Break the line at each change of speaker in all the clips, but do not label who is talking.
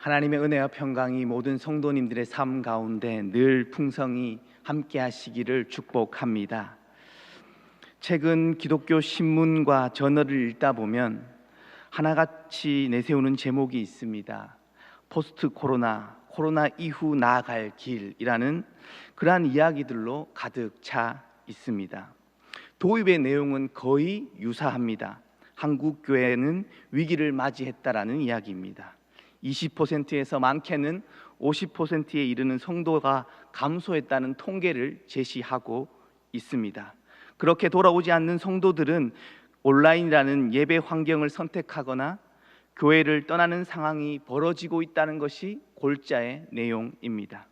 하나님의 은혜와 평강이 모든 성도님들의 삶 가운데 늘 풍성히 함께 하시기를 축복합니다. 최근 기독교 신문과 저널을 읽다 보면 하나같이 내세우는 제목이 있습니다. 포스트 코로나, 코로나 이후 나아갈 길이라는 그러한 이야기들로 가득 차 있습니다. 도입의 내용은 거의 유사합니다. 한국 교회는 위기를 맞이했다라는 이야기입니다. 20%에서 많게는 50%에 이르는 성도가 감소했다는 통계를 제시하고 있습니다. 그렇게 돌아오지 않는 성도들은 온라인이라는 예배 환경을 선택하거나 교회를 떠나는 상황이 벌어지고 있다는 것이 골자의 내용입니다.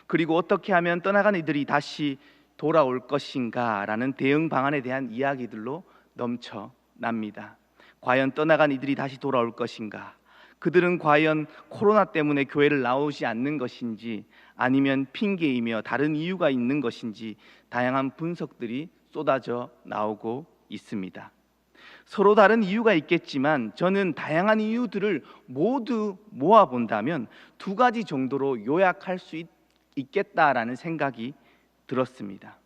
그리고 어떻게 하면 떠나간 이들이 다시 돌아올 것인가 라는 대응 방안에 대한 이야기들로 넘쳐납니다. 과연 떠나간 이들이 다시 돌아올 것인가? 그들은 과연 코로나 때문에 교회를 나오지 않는 것인지 아니면 핑계이며 다른 이유가 있는 것인지 다양한 분석들이 쏟아져 나오고 있습니다. 서로 다른 이유가 있겠지만 저는 다양한 이유들을 모두 모아본다면 두 가지 정도로 요약할 수 있겠다라는 생각이 들었습니다.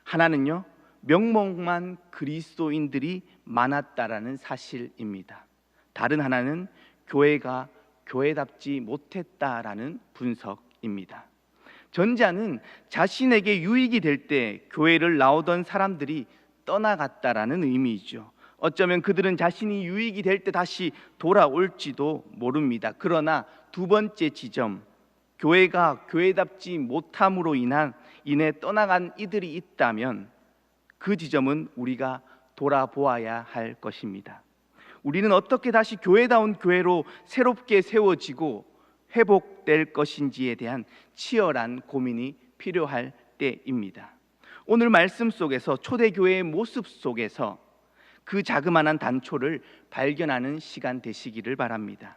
하나는요, 명목만 그리스도인들이 많았다라는 사실입니다. 다른 하나는 교회가 교회답지 못했다라는 분석입니다. 전자는 자신에게 유익이 될 때 교회를 나오던 사람들이 떠나갔다라는 의미이죠. 어쩌면 그들은 자신이 유익이 될 때 다시 돌아올지도 모릅니다. 그러나 두 번째 지점, 교회가 교회답지 못함으로 인해 떠나간 이들이 있다면 그 지점은 우리가 돌아보아야 할 것입니다. 우리는 어떻게 다시 교회다운 교회로 새롭게 세워지고 회복될 것인지에 대한 치열한 고민이 필요할 때입니다. 오늘 말씀 속에서 초대교회의 모습 속에서 그 자그마한 단초를 발견하는 시간 되시기를 바랍니다.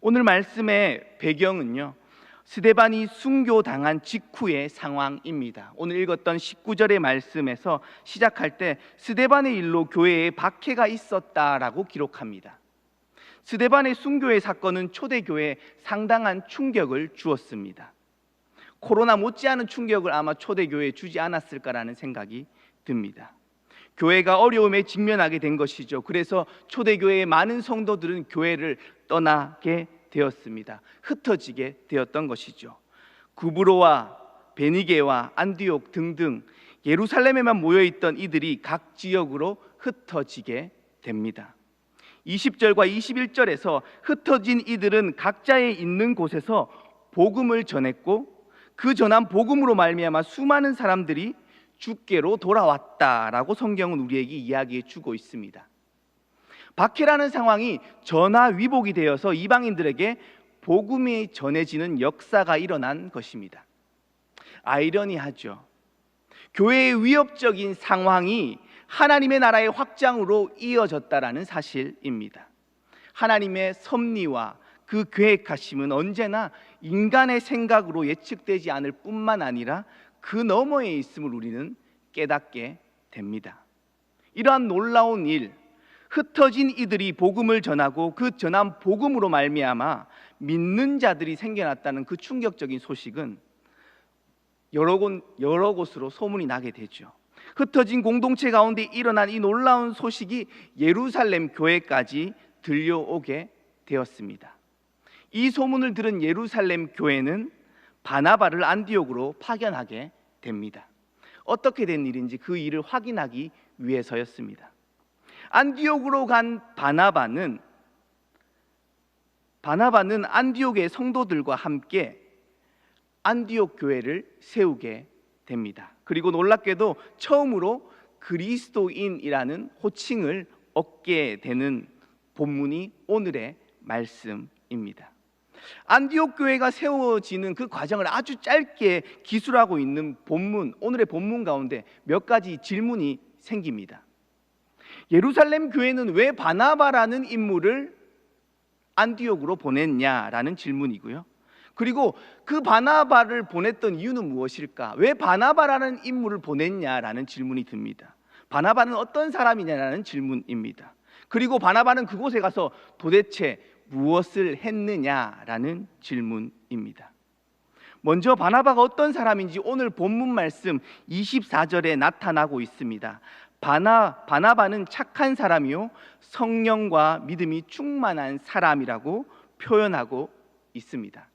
오늘 말씀의 배경은요, 스데반이 순교당한 직후의 상황입니다. 오늘 읽었던 19절의 말씀에서 시작할 때 스데반의 일로 교회에 박해가 있었다라고 기록합니다. 스데반의 순교의 사건은 초대교회에 상당한 충격을 주었습니다. 코로나 못지않은 충격을 아마 초대교회에 주지 않았을까라는 생각이 듭니다. 교회가 어려움에 직면하게 된 것이죠. 그래서 초대교회의 많은 성도들은 교회를 떠나게 되었습니다. 흩어지게 되었던 것이죠. 구브로와 베니게와 안디옥 등등 예루살렘에만 모여있던 이들이 각 지역으로 흩어지게 됩니다. 20절과 21절에서 흩어진 이들은 각자의 있는 곳에서 복음을 전했고 그 전한 복음으로 말미암아 수많은 사람들이 주께로 돌아왔다라고 성경은 우리에게 이야기해 주고 있습니다. 박해라는 상황이 전화위복이 되어서 이방인들에게 복음이 전해지는 역사가 일어난 것입니다. 아이러니하죠. 교회의 위협적인 상황이 하나님의 나라의 확장으로 이어졌다라는 사실입니다. 하나님의 섭리와 그 계획하심은 언제나 인간의 생각으로 예측되지 않을 뿐만 아니라 그 너머에 있음을 우리는 깨닫게 됩니다. 이러한 놀라운 일, 흩어진 이들이 복음을 전하고 그 전한 복음으로 말미암아 믿는 자들이 생겨났다는 그 충격적인 소식은 여러 곳으로 소문이 나게 되죠. 흩어진 공동체 가운데 일어난 이 놀라운 소식이 예루살렘 교회까지 들려오게 되었습니다. 이 소문을 들은 예루살렘 교회는 바나바를 안디옥으로 파견하게 됩니다. 어떻게 된 일인지 그 일을 확인하기 위해서였습니다. 안디옥으로 간 바나바는 안디옥의 성도들과 함께 안디옥 교회를 세우게 됩니다. 그리고 놀랍게도 처음으로 그리스도인이라는 호칭을 얻게 되는 본문이 오늘의 말씀입니다. 안디옥 교회가 세워지는 그 과정을 아주 짧게 기술하고 있는 본문, 오늘의 본문 가운데 몇 가지 질문이 생깁니다. 예루살렘 교회는 왜 바나바라는 인물을 안디옥으로 보냈냐라는 질문이고요. 그리고 그 바나바를 보냈던 이유는 무엇일까? 왜 바나바라는 인물을 보냈냐라는 질문이 듭니다. 바나바는 어떤 사람이냐라는 질문입니다. 그리고 바나바는 그곳에 가서 도대체 무엇을 했느냐라는 질문입니다. 먼저 바나바가 어떤 사람인지 오늘 본문 말씀 24절에 나타나고 있습니다. 바나바는 착한 사람이요 성령과 믿음이 충만한 사람이라고 표현하고 있습니다.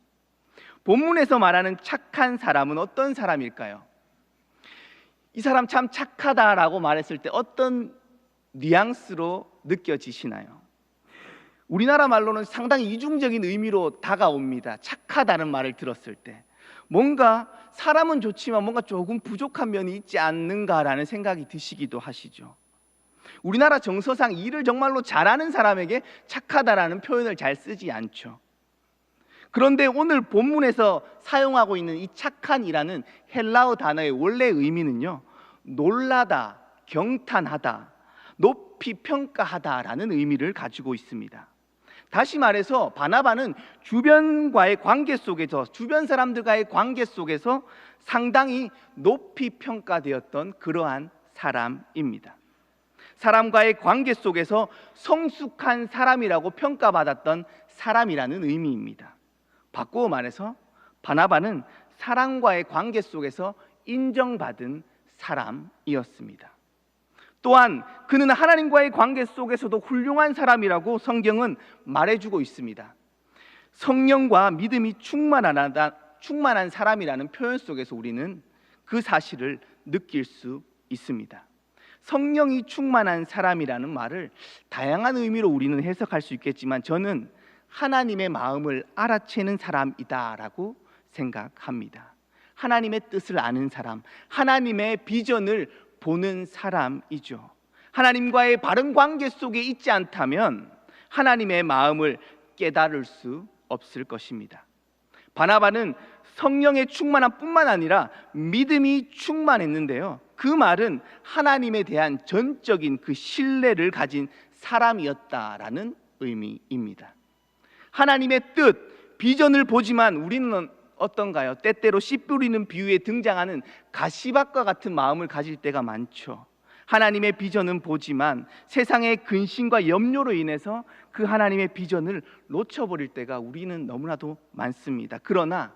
본문에서 말하는 착한 사람은 어떤 사람일까요? 이 사람 참 착하다라고 말했을 때 어떤 뉘앙스로 느껴지시나요? 우리나라 말로는 상당히 이중적인 의미로 다가옵니다. 착하다는 말을 들었을 때 뭔가 사람은 좋지만 뭔가 조금 부족한 면이 있지 않는가라는 생각이 드시기도 하시죠. 우리나라 정서상 일을 정말로 잘하는 사람에게 착하다라는 표현을 잘 쓰지 않죠. 그런데 오늘 본문에서 사용하고 있는 이 착한이라는 헬라어 단어의 원래 의미는요, 놀라다, 경탄하다, 높이 평가하다라는 의미를 가지고 있습니다. 다시 말해서 바나바는 주변과의 관계 속에서, 주변 사람들과의 관계 속에서 상당히 높이 평가되었던 그러한 사람입니다. 사람과의 관계 속에서 성숙한 사람이라고 평가받았던 사람이라는 의미입니다. 바꾸어 말해서 바나바는 사람과의 관계 속에서 인정받은 사람이었습니다. 또한 그는 하나님과의 관계 속에서도 훌륭한 사람이라고 성경은 말해주고 있습니다. 성령과 믿음이 충만한 사람이라는 표현 속에서 우리는 그 사실을 느낄 수 있습니다. 성령이 충만한 사람이라는 말을 다양한 의미로 우리는 해석할 수 있겠지만 저는 하나님의 마음을 알아채는 사람이다라고 생각합니다. 하나님의 뜻을 아는 사람, 하나님의 비전을 보는 사람이죠. 하나님과의 바른 관계 속에 있지 않다면 하나님의 마음을 깨달을 수 없을 것입니다. 바나바는 성령의 충만함 뿐만 아니라 믿음이 충만했는데요, 그 말은 하나님에 대한 전적인 그 신뢰를 가진 사람이었다라는 의미입니다. 하나님의 뜻, 비전을 보지만 우리는 어떤가요? 때때로 씨 뿌리는 비유에 등장하는 가시밭과 같은 마음을 가질 때가 많죠. 하나님의 비전은 보지만 세상의 근심과 염려로 인해서 그 하나님의 비전을 놓쳐버릴 때가 우리는 너무나도 많습니다. 그러나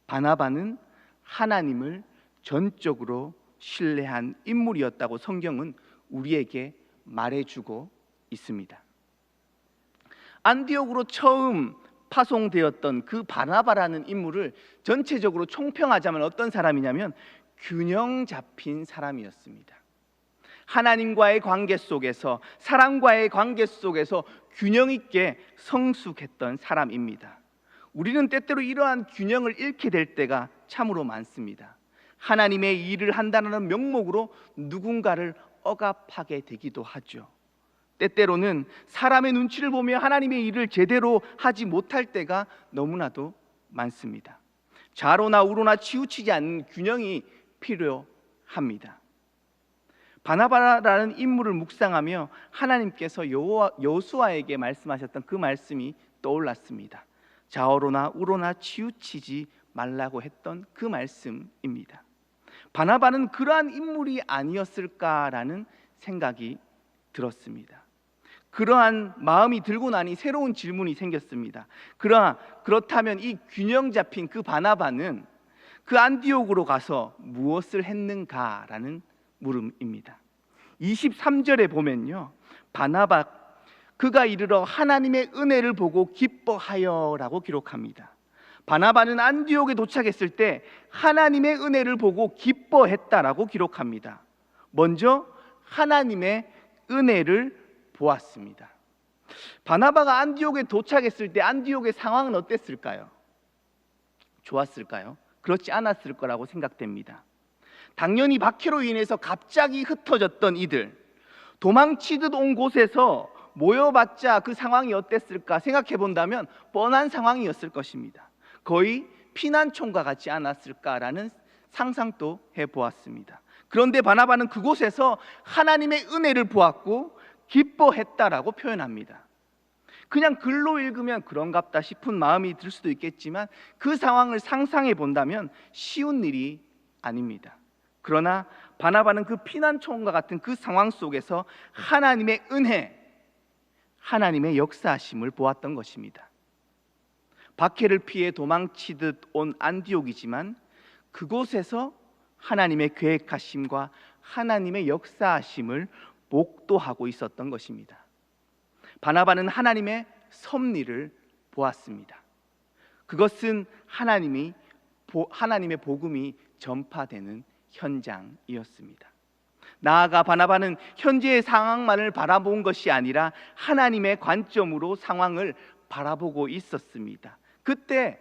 바나바는 하나님을 전적으로 신뢰한 인물이었다고 성경은 우리에게 말해주고 있습니다. 안디옥으로 처음 파송되었던 그 바나바라는 인물을 전체적으로 총평하자면 어떤 사람이냐면 균형 잡힌 사람이었습니다. 하나님과의 관계 속에서, 사람과의 관계 속에서 균형 있게 성숙했던 사람입니다. 우리는 때때로 이러한 균형을 잃게 될 때가 참으로 많습니다. 하나님의 일을 한다는 명목으로 누군가를 억압하게 되기도 하죠. 때때로는 사람의 눈치를 보며 하나님의 일을 제대로 하지 못할 때가 너무나도 많습니다. 좌로나 우로나 치우치지 않는 균형이 필요합니다. 바나바라는 인물을 묵상하며 하나님께서 여호수아에게 말씀하셨던 그 말씀이 떠올랐습니다. 좌로나 우로나 치우치지 말라고 했던 그 말씀입니다. 바나바는 그러한 인물이 아니었을까라는 생각이 들었습니다. 그러한 마음이 들고 나니 새로운 질문이 생겼습니다. 그렇다면 이 균형 잡힌 그 바나바는 그 안디옥으로 가서 무엇을 했는가라는 물음입니다. 23절에 보면요, 바나바 그가 이르러 하나님의 은혜를 보고 기뻐하여라고 기록합니다. 바나바는 안디옥에 도착했을 때 하나님의 은혜를 보고 기뻐했다라고 기록합니다. 먼저 하나님의 은혜를 보았습니다. 바나바가 안디옥에 도착했을 때 안디옥의 상황은 어땠을까요? 좋았을까요? 그렇지 않았을 거라고 생각됩니다. 당연히 박해로 인해서 갑자기 흩어졌던 이들, 도망치듯 온 곳에서 모여봤자 그 상황이 어땠을까 생각해 본다면 뻔한 상황이었을 것입니다. 거의 피난촌과 같지 않았을까라는 상상도 해보았습니다. 그런데 바나바는 그곳에서 하나님의 은혜를 보았고 기뻐했다라고 표현합니다. 그냥 글로 읽으면 그런갑다 싶은 마음이 들 수도 있겠지만 그 상황을 상상해 본다면 쉬운 일이 아닙니다. 그러나 바나바는 그 피난촌과 같은 그 상황 속에서 하나님의 은혜, 하나님의 역사하심을 보았던 것입니다. 박해를 피해 도망치듯 온 안디옥이지만 그곳에서 하나님의 계획하심과 하나님의 역사하심을 목도하고 있었던 것입니다. 바나바는 하나님의 섭리를 보았습니다. 그것은 하나님의 복음이 전파되는 현장이었습니다. 나아가 바나바는 현재의 상황만을 바라본 것이 아니라 하나님의 관점으로 상황을 바라보고 있었습니다. 그때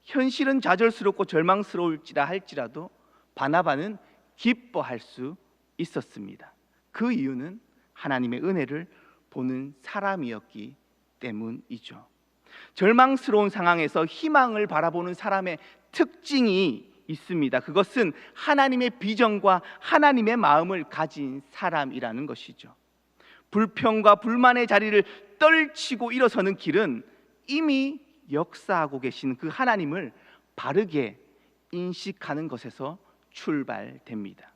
현실은 좌절스럽고 절망스러울지라 할지라도 바나바는 기뻐할 수 있었습니다. 그 이유는 하나님의 은혜를 보는 사람이었기 때문이죠. 절망스러운 상황에서 희망을 바라보는 사람의 특징이 있습니다. 그것은 하나님의 비전과 하나님의 마음을 가진 사람이라는 것이죠. 불평과 불만의 자리를 떨치고 일어서는 길은 이미 역사하고 계신 그 하나님을 바르게 인식하는 것에서 출발됩니다.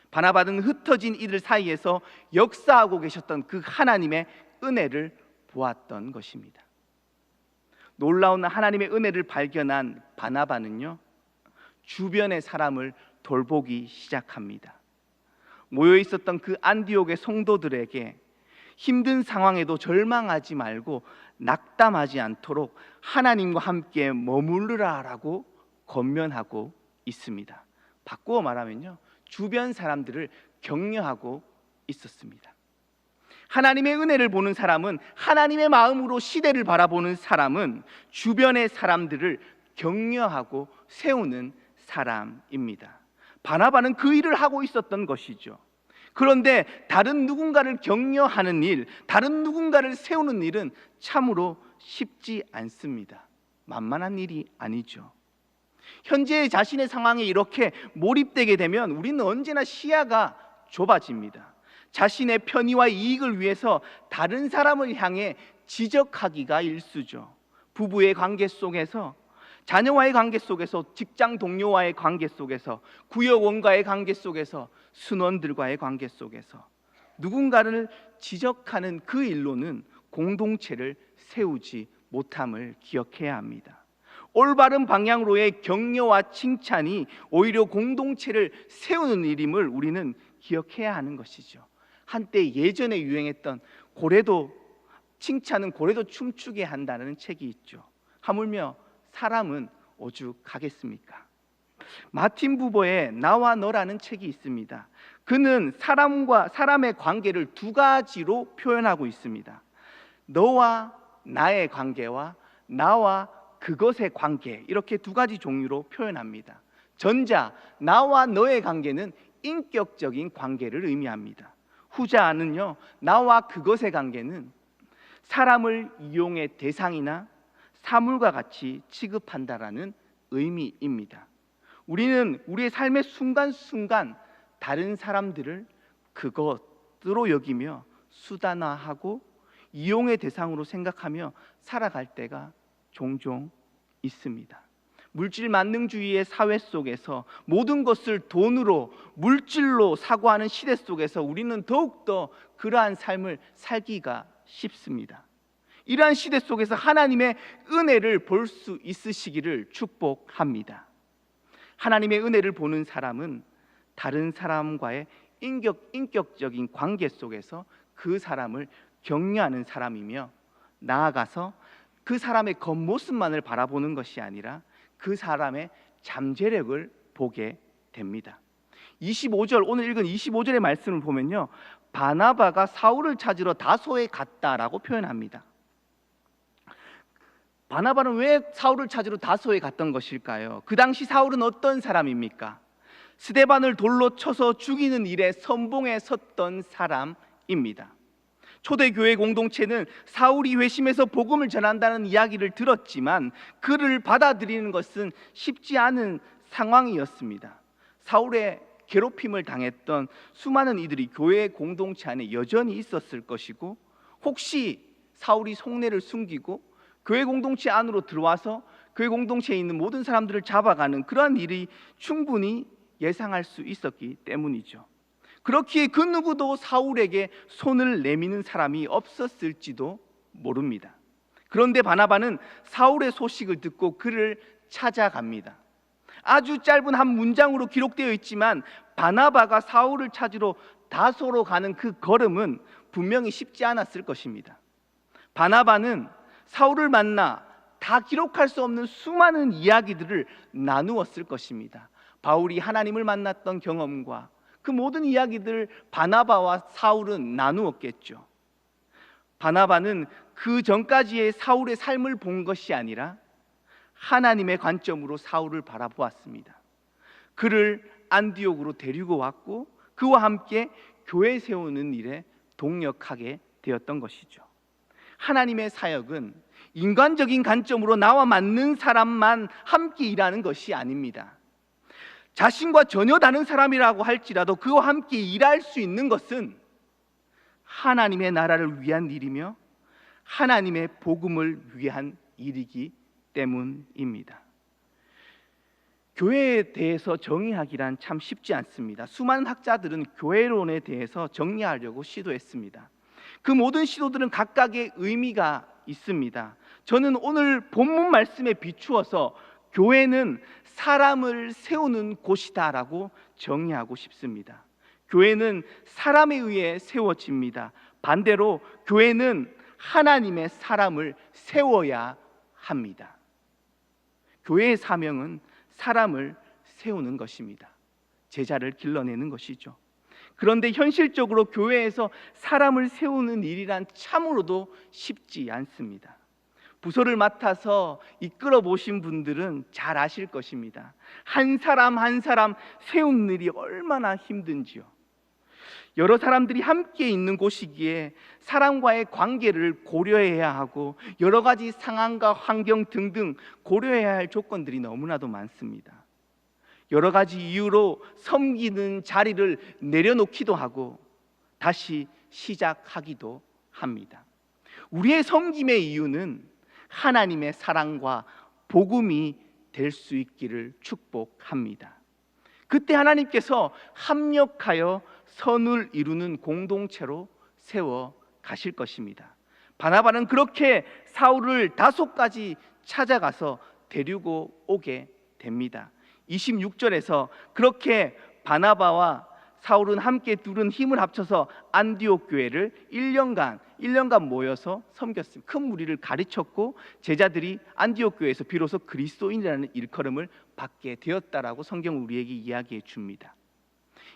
바나바는 흩어진 이들 사이에서 역사하고 계셨던 그 하나님의 은혜를 보았던 것입니다. 놀라운 하나님의 은혜를 발견한 바나바는요, 주변의 사람을 돌보기 시작합니다. 모여 있었던 그 안디옥의 성도들에게 힘든 상황에도 절망하지 말고 낙담하지 않도록 하나님과 함께 머무르라라고 권면하고 있습니다. 바꾸어 말하면요, 주변 사람들을 격려하고 있었습니다. 하나님의 은혜를 보는 사람은, 하나님의 마음으로 시대를 바라보는 사람은 주변의 사람들을 격려하고 세우는 사람입니다. 바나바는 그 일을 하고 있었던 것이죠. 그런데 다른 누군가를 격려하는 일, 다른 누군가를 세우는 일은 참으로 쉽지 않습니다. 만만한 일이 아니죠. 현재의 자신의 상황에 이렇게 몰입되게 되면 우리는 언제나 시야가 좁아집니다. 자신의 편의와 이익을 위해서 다른 사람을 향해 지적하기가 일쑤죠. 부부의 관계 속에서, 자녀와의 관계 속에서, 직장 동료와의 관계 속에서, 구역원과의 관계 속에서, 순원들과의 관계 속에서 누군가를 지적하는 그 일로는 공동체를 세우지 못함을 기억해야 합니다. 올바른 방향으로의 격려와 칭찬이 오히려 공동체를 세우는 일임을 우리는 기억해야 하는 것이죠. 한때 예전에 유행했던 고래도, 칭찬은 고래도 춤추게 한다는 책이 있죠. 하물며 사람은 오죽하겠습니까? 마틴 부버의 나와 너라는 책이 있습니다. 그는 사람의 관계를 두 가지로 표현하고 있습니다. 너와 나의 관계와 나와 그것의 관계, 이렇게 두 가지 종류로 표현합니다. 전자, 나와 너의 관계는 인격적인 관계를 의미합니다. 후자는요, 나와 그것의 관계는 사람을 이용의 대상이나 사물과 같이 취급한다라는 의미입니다. 우리는 우리의 삶의 순간순간 다른 사람들을 그것으로 여기며 수단화하고 이용의 대상으로 생각하며 살아갈 때가 종종 있습니다. 물질 만능주의의 사회 속에서 모든 것을 돈으로, 물질로 사고하는 시대 속에서 우리는 더욱더 그러한 삶을 살기가 쉽습니다. 이러한 시대 속에서 하나님의 은혜를 볼 수 있으시기를 축복합니다. 하나님의 은혜를 보는 사람은 다른 사람과의 인격적인 관계 속에서 그 사람을 격려하는 사람이며, 나아가서 그 사람의 겉모습만을 바라보는 것이 아니라 그 사람의 잠재력을 보게 됩니다. 25절, 오늘 읽은 25절의 말씀을 보면요, 바나바가 사울을 찾으러 다소에 갔다라고 표현합니다. 바나바는 왜 사울을 찾으러 다소에 갔던 것일까요? 그 당시 사울은 어떤 사람입니까? 스데반을 돌로 쳐서 죽이는 일에 선봉에 섰던 사람입니다. 초대교회 공동체는 사울이 회심해서 복음을 전한다는 이야기를 들었지만 그를 받아들이는 것은 쉽지 않은 상황이었습니다. 사울의 괴롭힘을 당했던 수많은 이들이 교회 공동체 안에 여전히 있었을 것이고, 혹시 사울이 속내를 숨기고 교회 공동체 안으로 들어와서 교회 공동체에 있는 모든 사람들을 잡아가는 그러한 일이 충분히 예상할 수 있었기 때문이죠. 그렇기에 그 누구도 사울에게 손을 내미는 사람이 없었을지도 모릅니다. 그런데 바나바는 사울의 소식을 듣고 그를 찾아갑니다. 아주 짧은 한 문장으로 기록되어 있지만 바나바가 사울을 찾으러 다소로 가는 그 걸음은 분명히 쉽지 않았을 것입니다. 바나바는 사울을 만나 다 기록할 수 없는 수많은 이야기들을 나누었을 것입니다. 바울이 하나님을 만났던 경험과 그 모든 이야기들 바나바와 사울은 나누었겠죠. 바나바는 그 전까지의 사울의 삶을 본 것이 아니라 하나님의 관점으로 사울을 바라보았습니다. 그를 안디옥으로 데리고 왔고 그와 함께 교회 세우는 일에 동력하게 되었던 것이죠. 하나님의 사역은 인간적인 관점으로 나와 맞는 사람만 함께 일하는 것이 아닙니다. 자신과 전혀 다른 사람이라고 할지라도 그와 함께 일할 수 있는 것은 하나님의 나라를 위한 일이며 하나님의 복음을 위한 일이기 때문입니다. 교회에 대해서 정의하기란 참 쉽지 않습니다. 수많은 학자들은 교회론에 대해서 정리하려고 시도했습니다. 그 모든 시도들은 각각의 의미가 있습니다. 저는 오늘 본문 말씀에 비추어서 교회는 사람을 세우는 곳이다라고 정의하고 싶습니다. 교회는 사람에 의해 세워집니다. 반대로 교회는 하나님의 사람을 세워야 합니다. 교회의 사명은 사람을 세우는 것입니다. 제자를 길러내는 것이죠. 그런데 현실적으로 교회에서 사람을 세우는 일이란 참으로도 쉽지 않습니다. 부서를 맡아서 이끌어 보신 분들은 잘 아실 것입니다. 한 사람 한 사람 세우는 일이 얼마나 힘든지요. 여러 사람들이 함께 있는 곳이기에 사람과의 관계를 고려해야 하고 여러 가지 상황과 환경 등등 고려해야 할 조건들이 너무나도 많습니다. 여러 가지 이유로 섬기는 자리를 내려놓기도 하고 다시 시작하기도 합니다. 우리의 섬김의 이유는 하나님의 사랑과 복음이 될 수 있기를 축복합니다. 그때 하나님께서 합력하여 선을 이루는 공동체로 세워 가실 것입니다. 바나바는 그렇게 사울을 다소까지 찾아가서 데리고 오게 됩니다. 26절에서 그렇게 바나바와 사울은 함께 둘은 힘을 합쳐서 안디옥 교회를 1년간 모여서 섬겼습니다. 큰 무리를 가르쳤고 제자들이 안디옥 교회에서 비로소 그리스도인이라는 일컬음을 받게 되었다라고 성경 우리에게 이야기해 줍니다.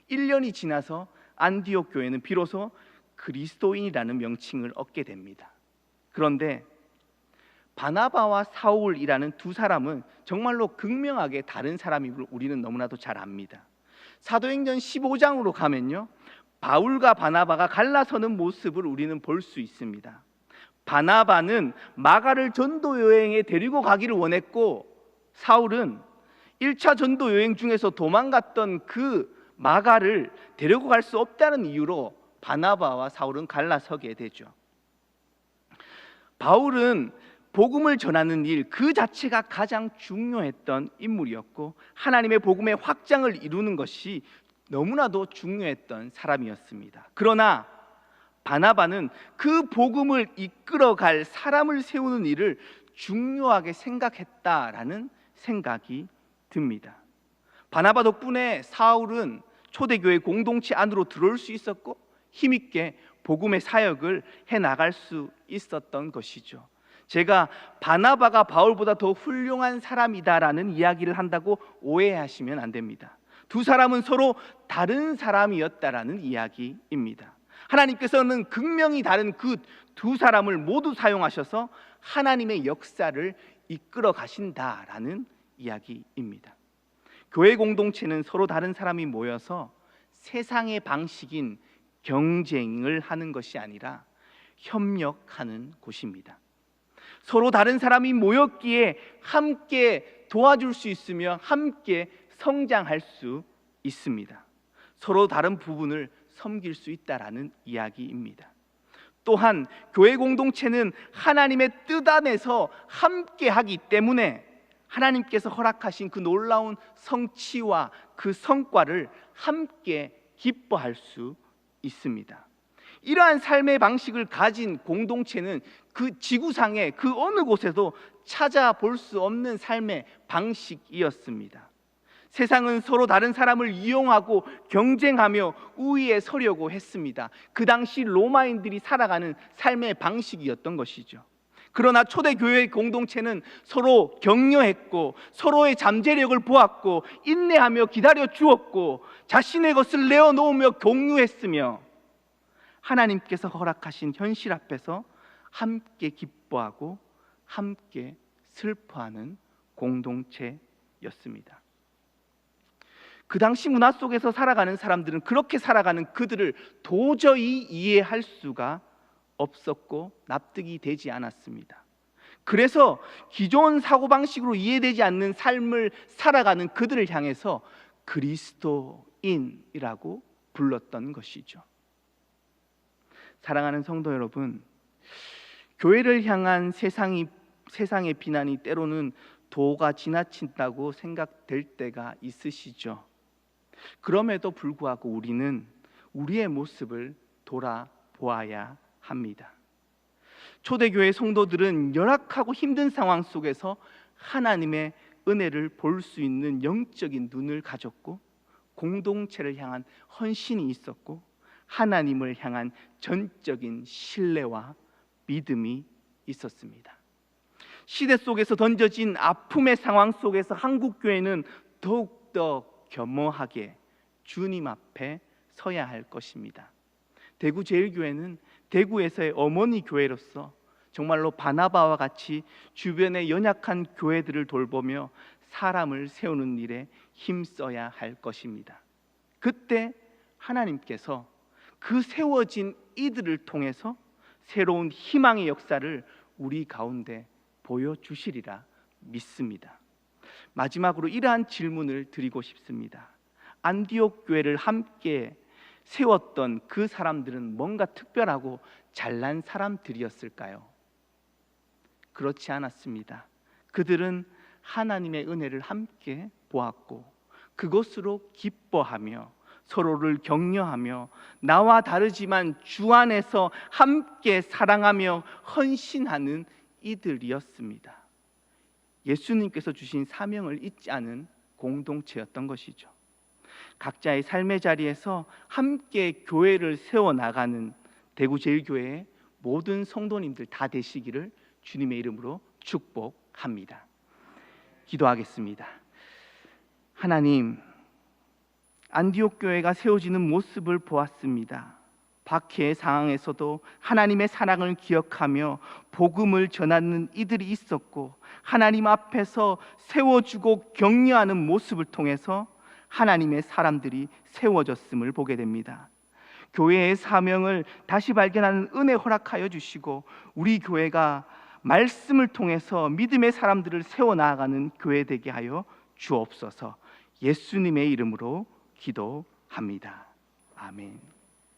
1년이 지나서 안디옥 교회는 비로소 그리스도인이라는 명칭을 얻게 됩니다. 그런데 바나바와 사울이라는 두 사람은 정말로 극명하게 다른 사람임을 우리는 너무나도 잘 압니다. 사도행전 15장으로 가면요, 바울과 바나바가 갈라서는 모습을 우리는 볼 수 있습니다. 바나바는 마가를 전도 여행에 데리고 가기를 원했고 사울은 1차 전도 여행 중에서 도망갔던 그 마가를 데리고 갈 수 없다는 이유로 바나바와 사울은 갈라서게 되죠. 바울은 복음을 전하는 일 그 자체가 가장 중요했던 인물이었고 하나님의 복음의 확장을 이루는 것이 너무나도 중요했던 사람이었습니다. 그러나 바나바는 그 복음을 이끌어갈 사람을 세우는 일을 중요하게 생각했다라는 생각이 듭니다. 바나바 덕분에 사울은 초대교회 공동체 안으로 들어올 수 있었고 힘있게 복음의 사역을 해나갈 수 있었던 것이죠. 제가 바나바가 바울보다 더 훌륭한 사람이다라는 이야기를 한다고 오해하시면 안 됩니다. 두 사람은 서로 다른 사람이었다라는 이야기입니다. 하나님께서는 극명히 다른 그 두 사람을 모두 사용하셔서 하나님의 역사를 이끌어 가신다라는 이야기입니다. 교회 공동체는 서로 다른 사람이 모여서 세상의 방식인 경쟁을 하는 것이 아니라 협력하는 곳입니다. 서로 다른 사람이 모였기에 함께 도와줄 수 있으며 함께 성장할 수 있습니다. 서로 다른 부분을 섬길 수 있다라는 이야기입니다. 또한 교회 공동체는 하나님의 뜻 안에서 함께 하기 때문에 하나님께서 허락하신 그 놀라운 성취와 그 성과를 함께 기뻐할 수 있습니다. 이러한 삶의 방식을 가진 공동체는 그 지구상의 그 어느 곳에도 찾아볼 수 없는 삶의 방식이었습니다. 세상은 서로 다른 사람을 이용하고 경쟁하며 우위에 서려고 했습니다. 그 당시 로마인들이 살아가는 삶의 방식이었던 것이죠. 그러나 초대교회 공동체는 서로 격려했고 서로의 잠재력을 보았고 인내하며 기다려 주었고 자신의 것을 내어놓으며 공유했으며 하나님께서 허락하신 현실 앞에서 함께 기뻐하고 함께 슬퍼하는 공동체였습니다. 그 당시 문화 속에서 살아가는 사람들은 그렇게 살아가는 그들을 도저히 이해할 수가 없었고 납득이 되지 않았습니다. 그래서 기존 사고방식으로 이해되지 않는 삶을 살아가는 그들을 향해서 그리스도인이라고 불렀던 것이죠. 사랑하는 성도 여러분, 교회를 향한 세상의 비난이 때로는 도가 지나친다고 생각될 때가 있으시죠. 그럼에도 불구하고 우리는 우리의 모습을 돌아보아야 합니다. 초대교회 성도들은 열악하고 힘든 상황 속에서 하나님의 은혜를 볼 수 있는 영적인 눈을 가졌고 공동체를 향한 헌신이 있었고 하나님을 향한 전적인 신뢰와 믿음이 있었습니다. 시대 속에서 던져진 아픔의 상황 속에서 한국교회는 더욱더 겸허하게 주님 앞에 서야 할 것입니다. 대구제일교회는 대구에서의 어머니 교회로서 정말로 바나바와 같이 주변의 연약한 교회들을 돌보며 사람을 세우는 일에 힘써야 할 것입니다. 그때 하나님께서 그 세워진 이들을 통해서 새로운 희망의 역사를 우리 가운데 보여주시리라 믿습니다. 마지막으로 이러한 질문을 드리고 싶습니다. 안디옥 교회를 함께 세웠던 그 사람들은 뭔가 특별하고 잘난 사람들이었을까요? 그렇지 않았습니다. 그들은 하나님의 은혜를 함께 보았고 그것으로 기뻐하며 서로를 격려하며 나와 다르지만 주 안에서 함께 사랑하며 헌신하는 이들이었습니다. 예수님께서 주신 사명을 잊지 않은 공동체였던 것이죠. 각자의 삶의 자리에서 함께 교회를 세워나가는 대구제일교회의 모든 성도님들 다 되시기를 주님의 이름으로 축복합니다. 기도하겠습니다. 하나님, 안디옥 교회가 세워지는 모습을 보았습니다. 박해의 상황에서도 하나님의 사랑을 기억하며 복음을 전하는 이들이 있었고 하나님 앞에서 세워주고 격려하는 모습을 통해서 하나님의 사람들이 세워졌음을 보게 됩니다. 교회의 사명을 다시 발견하는 은혜 허락하여 주시고 우리 교회가 말씀을 통해서 믿음의 사람들을 세워나가는 교회 되게 하여 주옵소서. 예수님의 이름으로 기도합니다. 아멘.